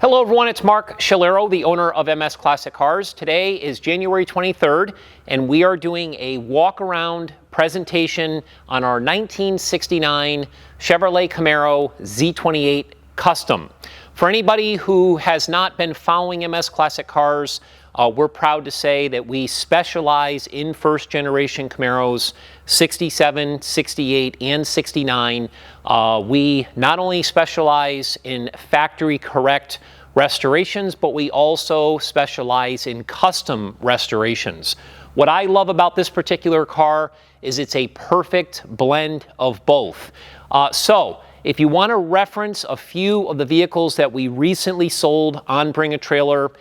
Hello everyone, it's Mark Shalero, the owner of MS Classic Cars. Today is January 23rd, and we are doing a walk-around presentation on our 1969 Chevrolet Camaro Z28 Custom. For anybody who has not been following MS Classic Cars, we're proud to say that we specialize in first-generation Camaros, 67, 68, and 69. We not only specialize in factory-correct restorations, but we also specialize in custom restorations. What I love about this particular car is it's a perfect blend of both. If you want to reference a few of the vehicles that we recently sold on Bring a Trailer,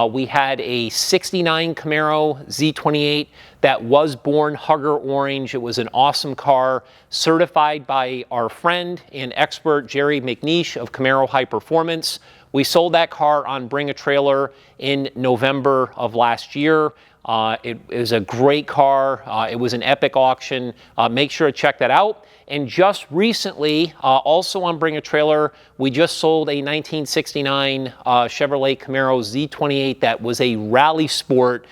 we had a 69 Camaro Z28 that was born Hugger Orange. It was an awesome car, certified by our friend and expert Jerry McNeish of Camaro High Performance. We sold that car on Bring a Trailer in November of last year. It was a great car. It was an epic auction. Make sure to check that out. And just recently, also on Bring a Trailer, we just sold a 1969 Chevrolet Camaro Z28 that was a rally sport.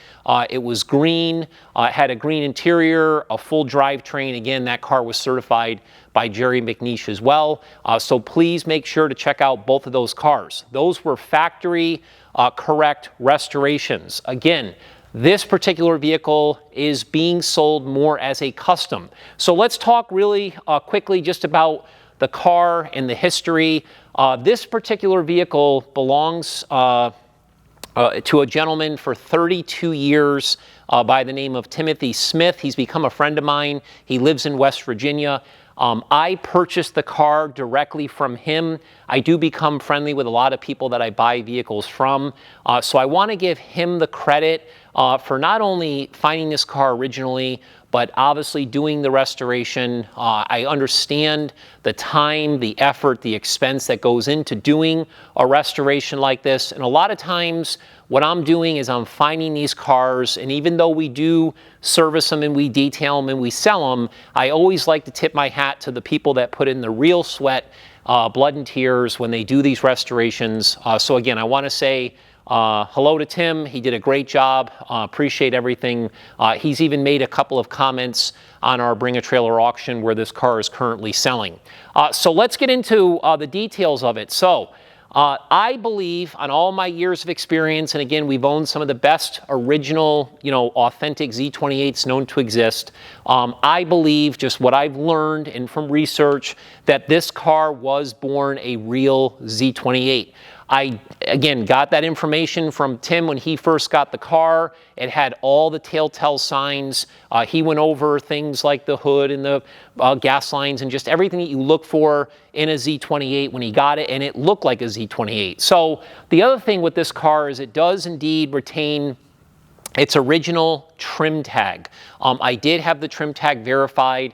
It was green, had a green interior, a full drivetrain. Again, that car was certified by Jerry McNeish as well. So please make sure to check out both of those cars. Those were factory correct restorations. Again, this particular vehicle is being sold more as a custom. So let's talk really quickly just about the car and the history. This particular vehicle belongs to a gentleman for 32 years by the name of Timothy Smith. He's become a friend of mine. He lives in West Virginia. I purchased the car directly from him. I do become friendly with a lot of people that I buy vehicles from. So I want to give him the credit for not only finding this car originally, but obviously doing the restoration. I understand the time, the effort, the expense that goes into doing a restoration like this. And a lot of times what I'm doing is I'm finding these cars, and even though we do service them and we detail them and we sell them, I always like to tip my hat to the people that put in the real sweat, blood and tears when they do these restorations. So again, I want to say hello to Tim. He did a great job. Appreciate everything. He's even made a couple of comments on our Bring a Trailer auction where this car is currently selling. So let's get into the details of it. So I believe, on all my years of experience, and again, we've owned some of the best original, authentic Z28s known to exist. I believe, just what I've learned and from research, that this car was born a real Z28. I, again, got that information from Tim when he first got the car. It had all the telltale signs. He went over things like the hood and the gas lines and just everything that you look for in a Z28 when he got it, and it looked like a Z28. So the other thing with this car is it does indeed retain its original trim tag. I did have the trim tag verified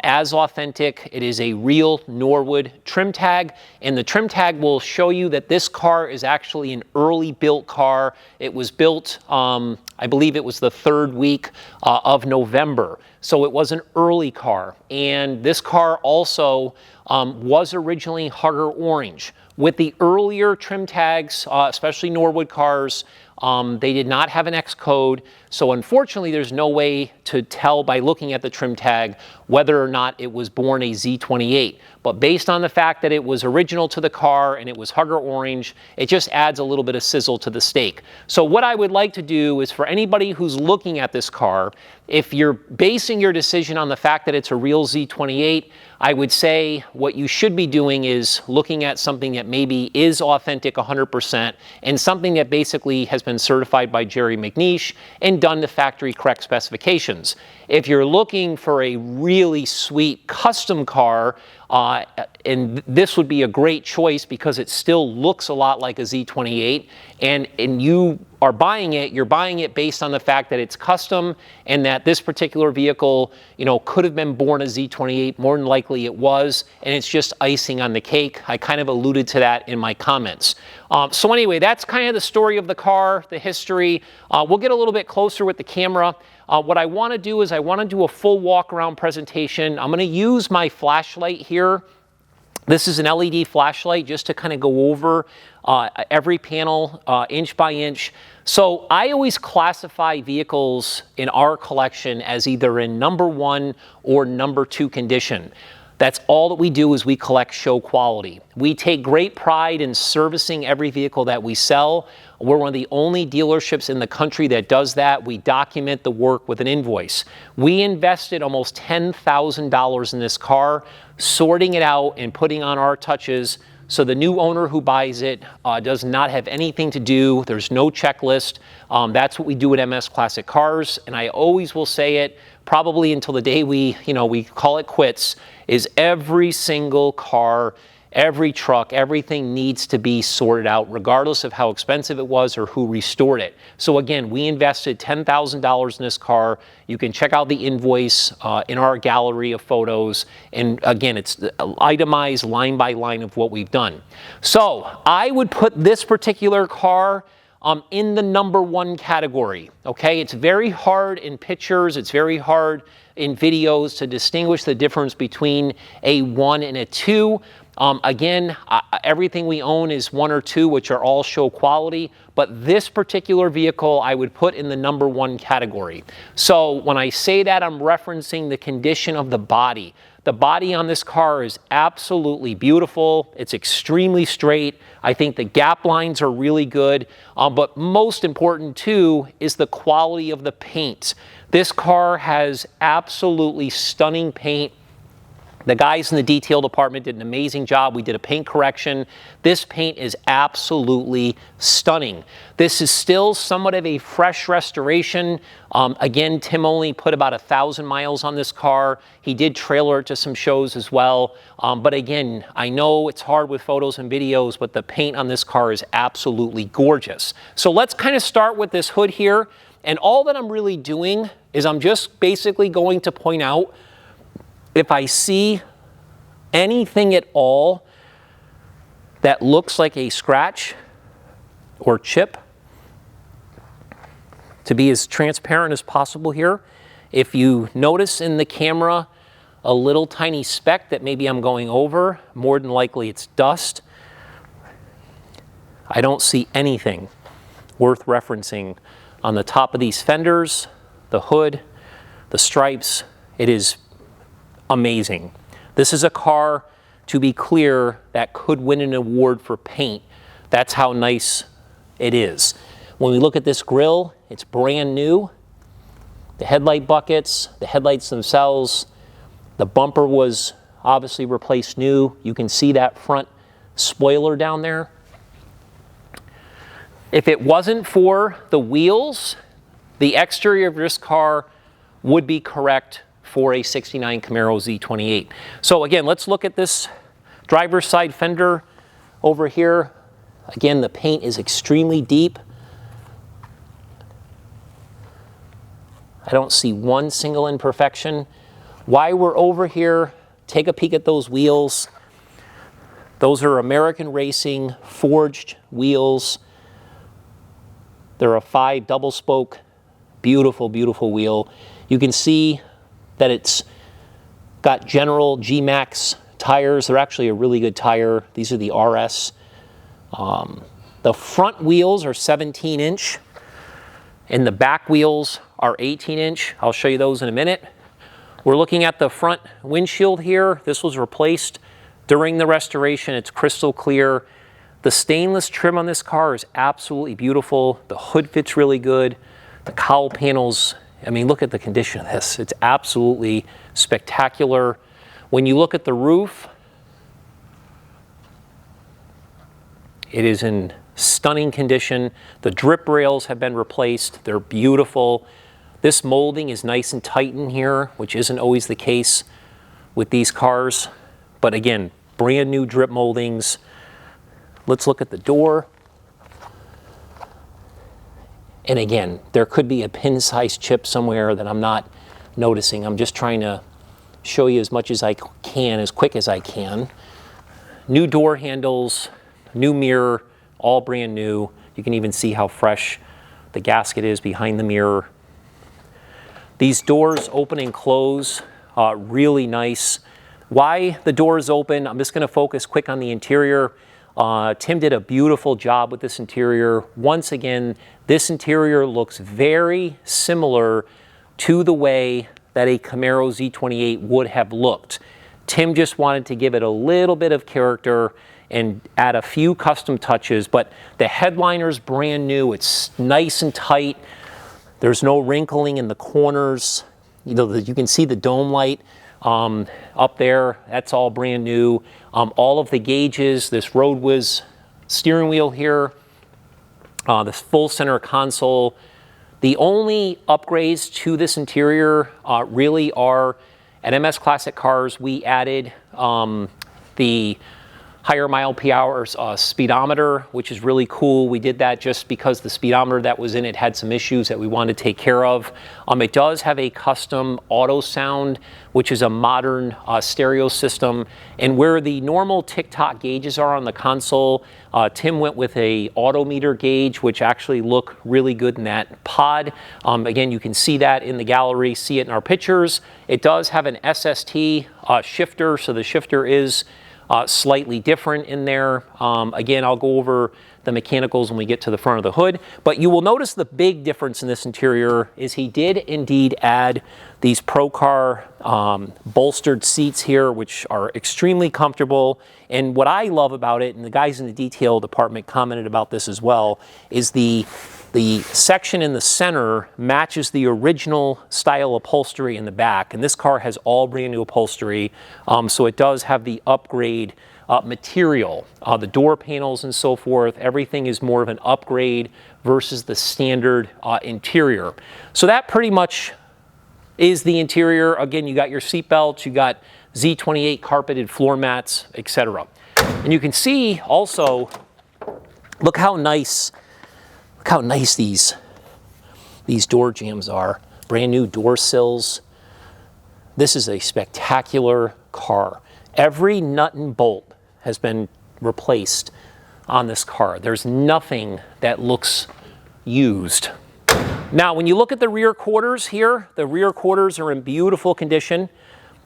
as authentic. It is a real Norwood trim tag, and the trim tag will show you that this car is actually an early built car. It was built, I believe it was the third week of November. So it was an early car. And this car also was originally Hugger Orange. With the earlier trim tags, especially Norwood cars, they did not have an X code, so unfortunately there's no way to tell by looking at the trim tag whether or not it was born a Z28. But based on the fact that it was original to the car and it was Hugger Orange, it just adds a little bit of sizzle to the steak. So what I would like to do is, for anybody who's looking at this car, if you're basing your decision on the fact that it's a real Z28, I would say what you should be doing is looking at something that maybe is authentic 100% and something that basically has been certified by Jerry McNeish and done the factory correct specifications. If you're looking for a really sweet custom car, and this would be a great choice because it still looks a lot like a Z28, and you are buying it, you're buying it based on the fact that it's custom and that this particular vehicle, could have been born a Z28. More than likely it was, and it's just icing on the cake. I kind of alluded to that in my comments. So anyway, that's kind of the story of the car, the history. We'll get a little bit closer with the camera. What I want to do is I want to do a full walk around presentation. I'm going to use my flashlight here This is an LED flashlight just to kind of go over every panel inch by inch. So I always classify vehicles in our collection as either in number 1 or number 2 condition. That's all that we do, is we collect show quality. We take great pride in servicing every vehicle that we sell. We're one of the only dealerships in the country that does that. We document the work with an invoice. We invested almost $10,000 in this car, sorting it out and putting on our touches, so the new owner who buys it does not have anything to do. There's no checklist. That's what we do at MS Classic Cars, and I always will say it, probably until the day we call it quits, is every single car, every truck, everything needs to be sorted out, regardless of how expensive it was or who restored it. So again, we invested $10,000 in this car. You can check out the invoice in our gallery of photos. And again, it's itemized line by line of what we've done. So I would put this particular car in the number 1 category, okay? It's very hard in pictures, it's very hard in videos to distinguish the difference between a 1 and a 2. Again, everything we own is 1 or 2, which are all show quality, but this particular vehicle I would put in the number 1 category. So when I say that, I'm referencing the condition of the body. The body on this car is absolutely beautiful. It's extremely straight. I think the gap lines are really good, but most important too is the quality of the paint. This car has absolutely stunning paint. The guys in the detail department did an amazing job. We did a paint correction. This paint is absolutely stunning. This is still somewhat of a fresh restoration. Again, Tim only put about 1,000 miles on this car. He did trailer it to some shows as well. But again, I know it's hard with photos and videos, but the paint on this car is absolutely gorgeous. So let's kind of start with this hood here. And all that I'm really doing is I'm just basically going to point out, if I see anything at all that looks like a scratch or chip, to be as transparent as possible here, if you notice in the camera a little tiny speck that maybe I'm going over, more than likely it's dust. I don't see anything worth referencing on the top of these fenders, the hood, the stripes. It is amazing. This is a car, to be clear, that could win an award for paint. That's how nice it is. When we look at this grille, it's brand new. The headlight buckets, the headlights themselves, the bumper was obviously replaced new. You can see that front spoiler down there. If it wasn't for the wheels, the exterior of this car would be correct for a 69 Camaro Z28. So again, let's look at this driver's side fender over here. Again, the paint is extremely deep. I don't see one single imperfection. While we're over here, take a peek at those wheels. Those are American Racing forged wheels. They're a 5 double spoke, beautiful, beautiful wheel. You can see that it's got General G-Max tires. They're actually a really good tire. These are the RS. The front wheels are 17-inch, and the back wheels are 18-inch. I'll show you those in a minute. We're looking at the front windshield here. This was replaced during the restoration. It's crystal clear. The stainless trim on this car is absolutely beautiful. The hood fits really good. The cowl panels, I mean, look at the condition of this. It's absolutely spectacular. When you look at the roof, it is in stunning condition. The drip rails have been replaced. They're beautiful. This molding is nice and tight in here, which isn't always the case with these cars. But again, brand new drip moldings. Let's look at the door. And again, there could be a pin-sized chip somewhere that I'm not noticing. I'm just trying to show you as much as I can, as quick as I can. New door handles, new mirror, all brand new. You can even see how fresh the gasket is behind the mirror. These doors open and close, really nice, Why the door is open, I'm just going to focus quick on the interior. Tim did a beautiful job with this interior. Once again, this interior looks very similar to the way that a Camaro Z28 would have looked. Tim just wanted to give it a little bit of character and add a few custom touches, but the headliner's brand new. It's nice and tight. There's no wrinkling in the corners. You know, you can see the dome light up there. That's all brand new. All of the gauges, this RoadWiz steering wheel here, this full center console. The only upgrades to this interior really are at MS Classic Cars. We added the higher mile per hour speedometer, which is really cool. We did that just because the speedometer that was in it had some issues that we wanted to take care of. It does have a custom auto sound, which is a modern stereo system. And where the normal tick-tock gauges are on the console, Tim went with a autometer gauge, which actually look really good in that pod. Again, you can see that in the gallery, see it in our pictures. It does have an SST shifter, so the shifter is slightly different in there. Again, I'll go over the mechanicals when we get to the front of the hood, but you will notice the big difference in this interior is he did indeed add these Procar bolstered seats here, which are extremely comfortable. And what I love about it, and the guys in the detail department commented about this as well, is the section in the center matches the original style upholstery in the back. And this car has all brand new upholstery, so it does have the upgrade material. The door panels and so forth, everything is more of an upgrade versus the standard interior. So that pretty much is the interior. Again, you got your seat belts, you got Z28 carpeted floor mats, etc. And you can see also, look how nice these door jambs are. Brand new door sills. This is a spectacular car. Every nut and bolt has been replaced on this car. There's nothing that looks used. Now, when you look at the rear quarters here, the rear quarters are in beautiful condition.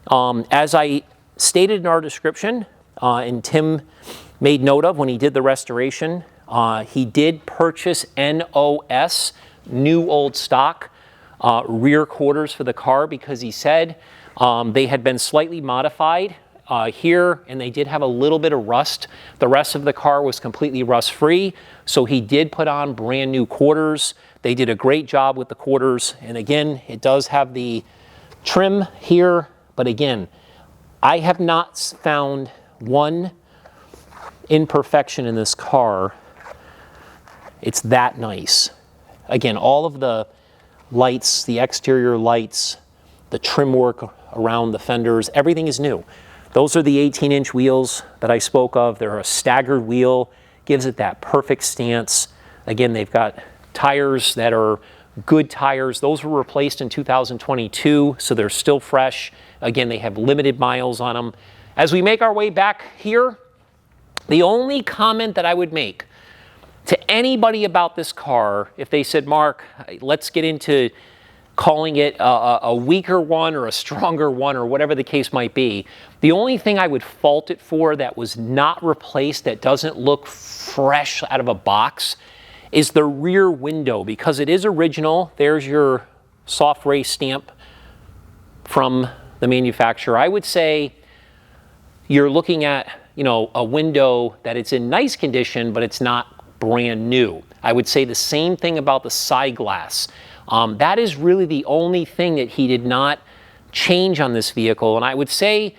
As I stated in our description, and Tim made note of when he did the restoration, he did purchase NOS, new old stock, rear quarters for the car because he said they had been slightly modified here, and they did have a little bit of rust. The rest of the car was completely rust-free, so he did put on brand new quarters. They did a great job with the quarters, and again, it does have the trim here, but again, I have not found one imperfection in this car. It's that nice. Again, all of the lights, the exterior lights, the trim work around the fenders, everything is new. Those are the 18-inch wheels that I spoke of. They're a staggered wheel, gives it that perfect stance. Again, they've got tires that are good tires. Those were replaced in 2022, so they're still fresh. Again, they have limited miles on them. As we make our way back here, the only comment that I would make to anybody about this car, if they said, Mark, let's get into calling it a weaker one or a stronger one or whatever the case might be, the only thing I would fault it for that was not replaced, that doesn't look fresh out of a box, is the rear window, because it is original. There's your soft race stamp from the manufacturer. I would say you're looking at, you know, a window that it's in nice condition, but it's not brand new. I would say the same thing about the side glass. That is really the only thing that he did not change on this vehicle. And I would say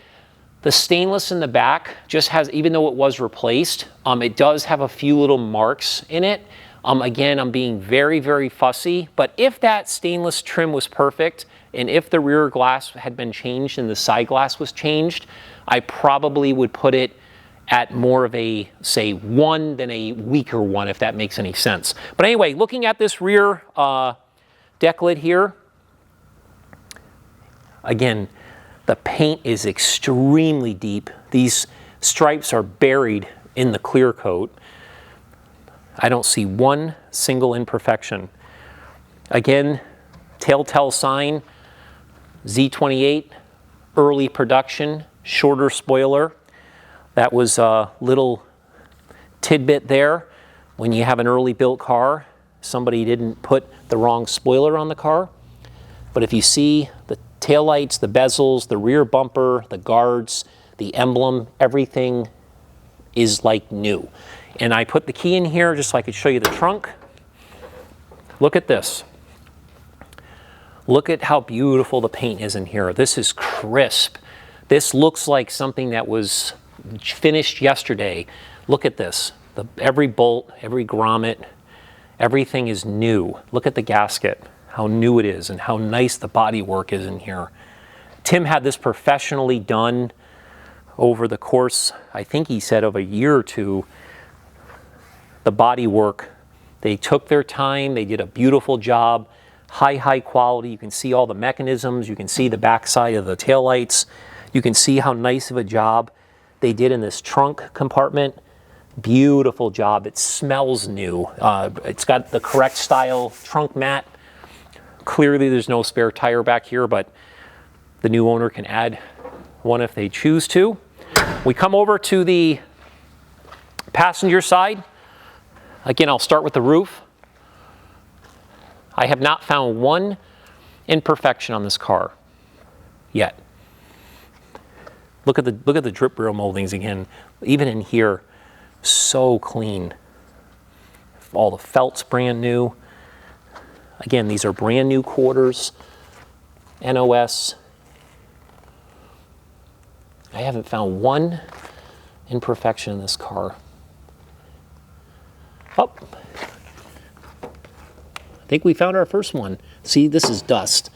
the stainless in the back just has, even though it was replaced, it does have a few little marks in it. Again, I'm being very, very fussy, but if that stainless trim was perfect, and if the rear glass had been changed and the side glass was changed, I probably would put it at more of a, say, 1 than a weaker one, if that makes any sense. But anyway, looking at this rear deck lid here, again, the paint is extremely deep. These stripes are buried in the clear coat. I don't see one single imperfection. Again, telltale sign, Z28, early production. shorter spoiler. That was a little tidbit there. When you have an early built car, somebody didn't put the wrong spoiler on the car. But if you see the taillights, the bezels, the rear bumper, the guards, the emblem, everything is like new. And I put the key in here just so I could show you the trunk. Look at this. Look at how beautiful the paint is in here. This is crisp. This looks like something that was finished yesterday. Look at this. Every bolt, every grommet, everything is new. Look at the gasket, how new it is and how nice the bodywork is in here. Tim had this professionally done over the course, I think he said, of a year or two. The bodywork, they took their time, they did a beautiful job. High quality. You can see all the mechanisms. You can see the backside of the taillights. You can see how nice of a job they did in this trunk compartment. Beautiful job. It smells new. It's got the correct style trunk mat. Clearly there's no spare tire back here, but the new owner can add one if they choose to. We come over to the passenger side. Again, I'll start with the roof. I have not found one imperfection on this car yet. Look at the drip rail moldings again. Even in here, so clean. All the felt's brand new. Again, these are brand new quarters. NOS. I haven't found one imperfection in this car. Oh. I think we found our first one. See, this is dust,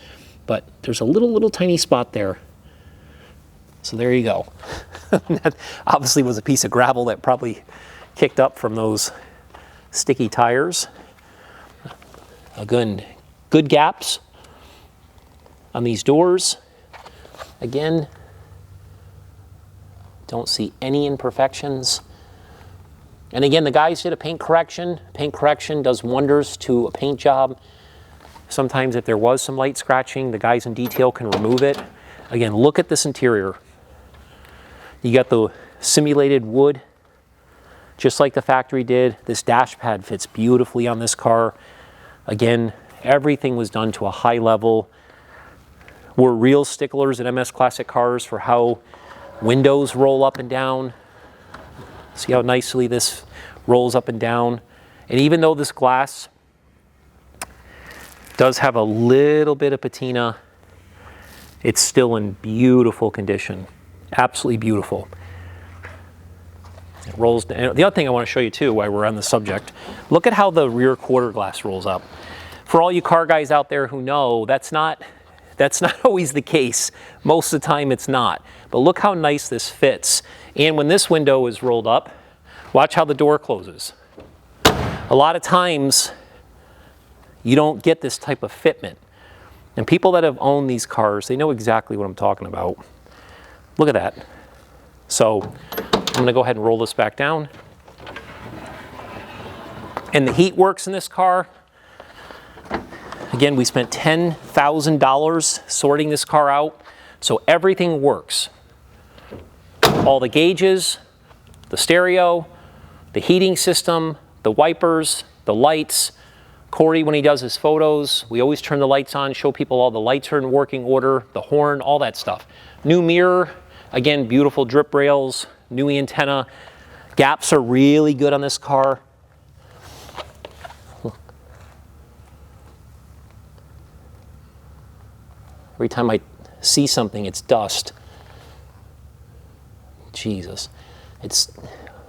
but there's a little tiny spot there. So there you go. That obviously was a piece of gravel that probably kicked up from those sticky tires. Again, good gaps on these doors. Again, don't see any imperfections. And again, the guys did a paint correction. Paint correction does wonders to a paint job. Sometimes if there was some light scratching, the guys in detail can remove it. Again, look at this interior. You got the simulated wood, just like the factory did. This dash pad fits beautifully on this car. Again, everything was done to a high level. We're real sticklers at MS Classic Cars for how windows roll up and down. See how nicely this rolls up and down. And even though this glass does have a little bit of patina, it's still in beautiful condition. Absolutely beautiful. It rolls down. The other thing I want to show you too, while we're on the subject, look at how the rear quarter glass rolls up. For all you car guys out there who know, that's not always the case. Most of the time it's not. But look how nice this fits. And when this window is rolled up, watch how the door closes. A lot of times you don't get this type of fitment. And people that have owned these cars, they know exactly what I'm talking about. Look at that. So I'm going to go ahead and roll this back down. And the heat works in this car. Again, we spent $10,000 sorting this car out, so everything works. All the gauges, the stereo, the heating system, the wipers, the lights. Corey, when he does his photos, we always turn the lights on, show people all the lights are in working order, the horn, all that stuff. New mirror, again, beautiful drip rails, new antenna. Gaps are really good on this car. Every time I see something, it's dust. Jesus. It's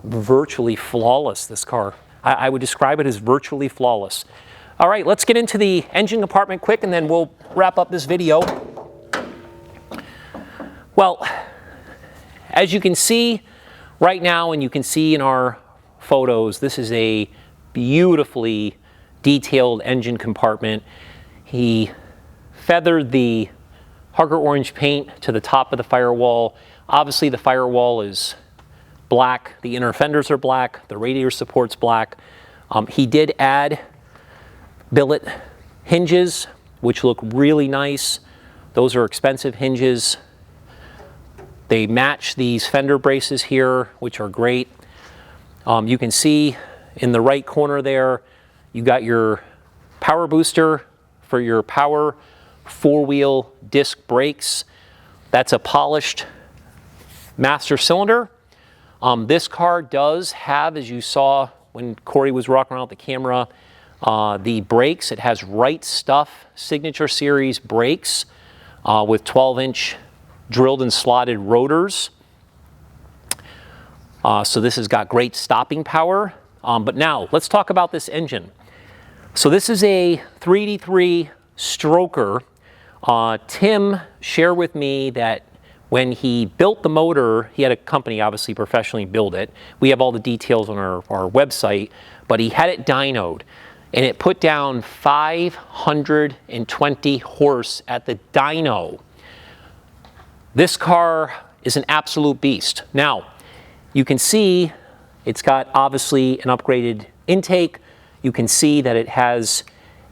virtually flawless, this car. I would describe it as virtually flawless. All right, let's get into the engine compartment quick, and then we'll wrap up this video. Well, as you can see right now, and you can see in our photos, this is a beautifully detailed engine compartment. He feathered the Hugger orange paint to the top of the firewall. Obviously the firewall is black, the inner fenders are black, the radiator support's black. He did add billet hinges, which look really nice. Those are expensive hinges. They match these fender braces here, which are great. You can see in the right corner there, you got your power booster for your power 4-wheel disc brakes. That's a polished master cylinder. This car does have, as you saw when Corey was rocking around with the camera, the brakes. It has Right Stuff Signature Series brakes with 12-inch drilled and slotted rotors. So this has got great stopping power. But now, let's talk about this engine. So this is a 383 stroker. Tim shared with me that when he built the motor, he had a company obviously professionally build it. We have all the details on our website, but he had it dynoed, and it put down 520 horse at the dyno. This car is an absolute beast. Now, you can see it's got obviously an upgraded intake. You can see that it has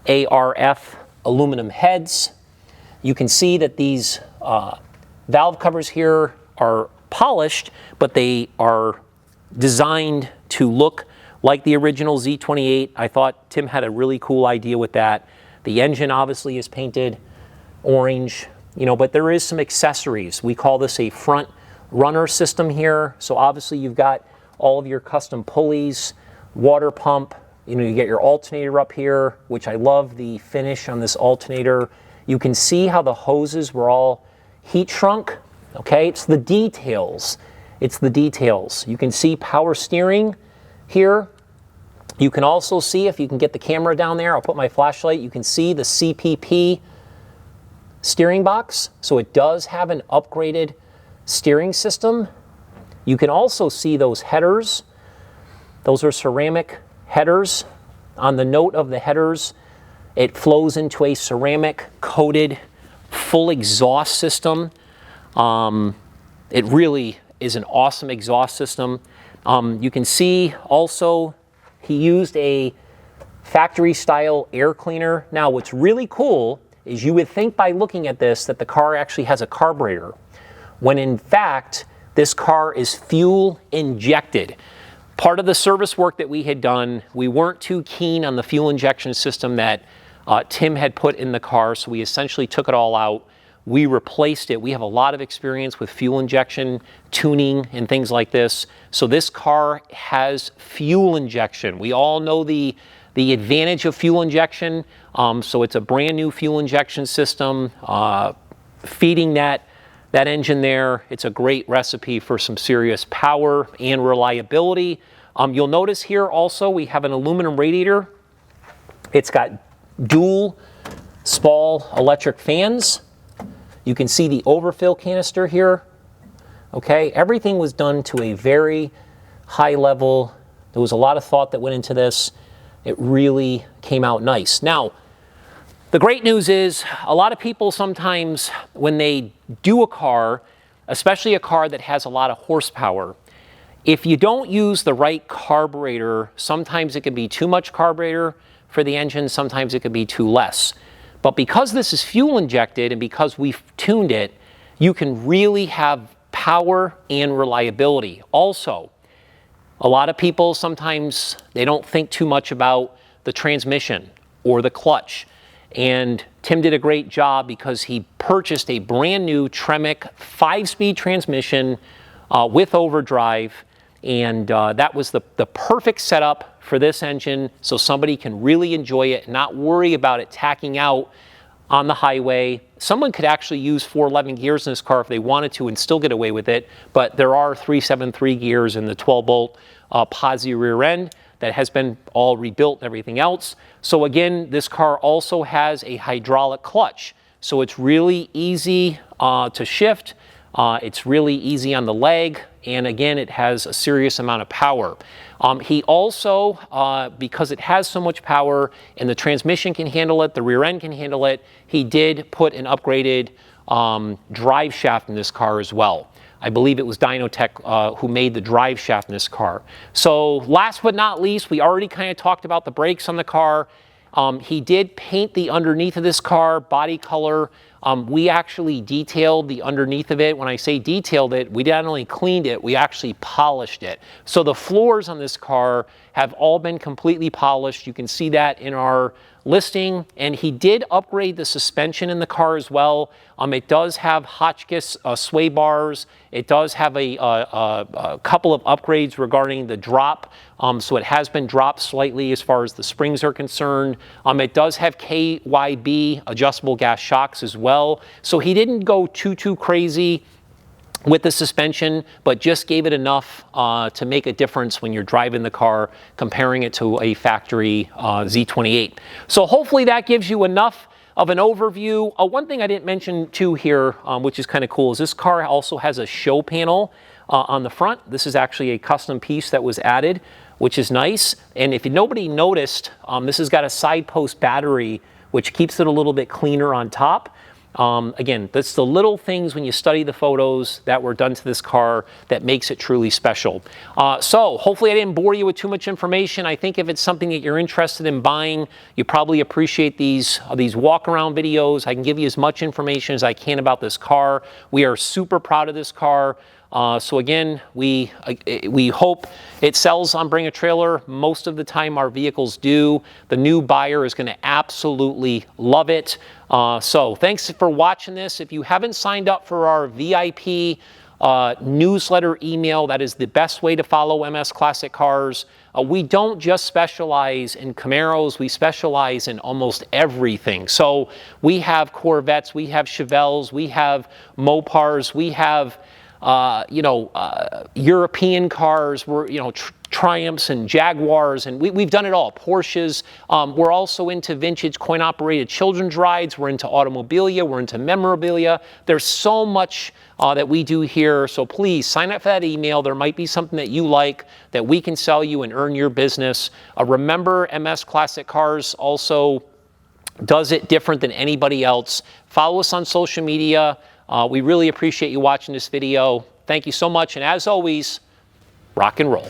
ARF aluminum heads. You can see that these valve covers here are polished, but they are designed to look like the original Z28. I thought Tim had a really cool idea with that. The engine obviously is painted orange, you know, but there is some accessories. We call this a front runner system here. So obviously you've got all of your custom pulleys, water pump, you know, you get your alternator up here, which I love the finish on this alternator. You can see how the hoses were all heat shrunk, okay? It's the details. It's the details. You can see power steering here. You can also see, if you can get the camera down there, I'll put my flashlight, you can see the CPP steering box. So it does have an upgraded steering system. You can also see those headers. Those are ceramic headers. On the note of the headers, it flows into a ceramic coated full exhaust system. It really is an awesome exhaust system. You can see also he used a factory style air cleaner. Now what's really cool is you would think by looking at this that the car actually has a carburetor, when in fact this car is fuel injected. Part of the service work that we had done, we weren't too keen on the fuel injection system that Tim had put in the car, so we essentially took it all out. We replaced it. We have a lot of experience with fuel injection, tuning, and things like this. So this car has fuel injection. We all know the advantage of fuel injection. So it's a brand new fuel injection system, feeding that engine there. It's a great recipe for some serious power and reliability. You'll notice here also we have an aluminum radiator. It's got dual Spall electric fans. You can see the overfill canister here. Okay, everything was done to a very high level. There was a lot of thought that went into this. It really came out nice. Now, the great news is a lot of people sometimes when they do a car, especially a car that has a lot of horsepower, if you don't use the right carburetor, sometimes it can be too much carburetor for the engine, sometimes it could be too less. But because this is fuel injected and because we've tuned it, you can really have power and reliability. Also, a lot of people sometimes, they don't think too much about the transmission or the clutch. And Tim did a great job because he purchased a brand new Tremec 5-speed transmission with overdrive. And that was the perfect setup for this engine, so somebody can really enjoy it and not worry about it tacking out on the highway. Someone could actually use 411 gears in this car if they wanted to and still get away with it, but there are 373 gears in the 12-bolt posi rear end that has been all rebuilt and everything else. So again, this car also has a hydraulic clutch, so it's really easy to shift. It's really easy on the leg, and again, it has a serious amount of power. He also, because it has so much power and the transmission can handle it, the rear end can handle it, he did put an upgraded drive shaft in this car as well. I believe it was Dynotech who made the drive shaft in this car. So last but not least, we already kind of talked about the brakes on the car. He did paint the underneath of this car, body color. We actually detailed the underneath of it. When I say detailed it, we not only cleaned it, we actually polished it. So the floors on this car have all been completely polished. You can see that in our listing. And he did upgrade the suspension in the car as well. It does have Hotchkiss sway bars. It does have a couple of upgrades regarding the drop. So it has been dropped slightly as far as the springs are concerned. It does have KYB adjustable gas shocks as well. So he didn't go too crazy with the suspension, but just gave it enough to make a difference when you're driving the car, comparing it to a factory Z28. So hopefully that gives you enough of an overview. One thing I didn't mention too here, which is kind of cool, is this car also has a show panel on the front. This is actually a custom piece that was added, which is nice. And if nobody noticed, this has got a side post battery, which keeps it a little bit cleaner on top. Again, that's the little things when you study the photos that were done to this car that makes it truly special. So hopefully I didn't bore you with too much information. I think if it's something that you're interested in buying, you probably appreciate these walk around videos. I can give you as much information as I can about this car. We are super proud of this car. So again, we hope it sells on Bring a Trailer. Most of the time our vehicles do. The new buyer is going to absolutely love it. So thanks for watching this. If you haven't signed up for our VIP newsletter email, that is the best way to follow MS Classic Cars. We don't just specialize in Camaros, we specialize in almost everything. So we have Corvettes, we have Chevelles, we have Mopars, we have European cars, Triumphs and Jaguars, and we've done it all. Porsches. We're also into vintage coin-operated children's rides. We're into automobilia. We're into memorabilia. There's so much that we do here. So please sign up for that email. There might be something that you like that we can sell you and earn your business. Remember, MS Classic Cars also does it different than anybody else. Follow us on social media. We really appreciate you watching this video. Thank you so much, and as always, rock and roll.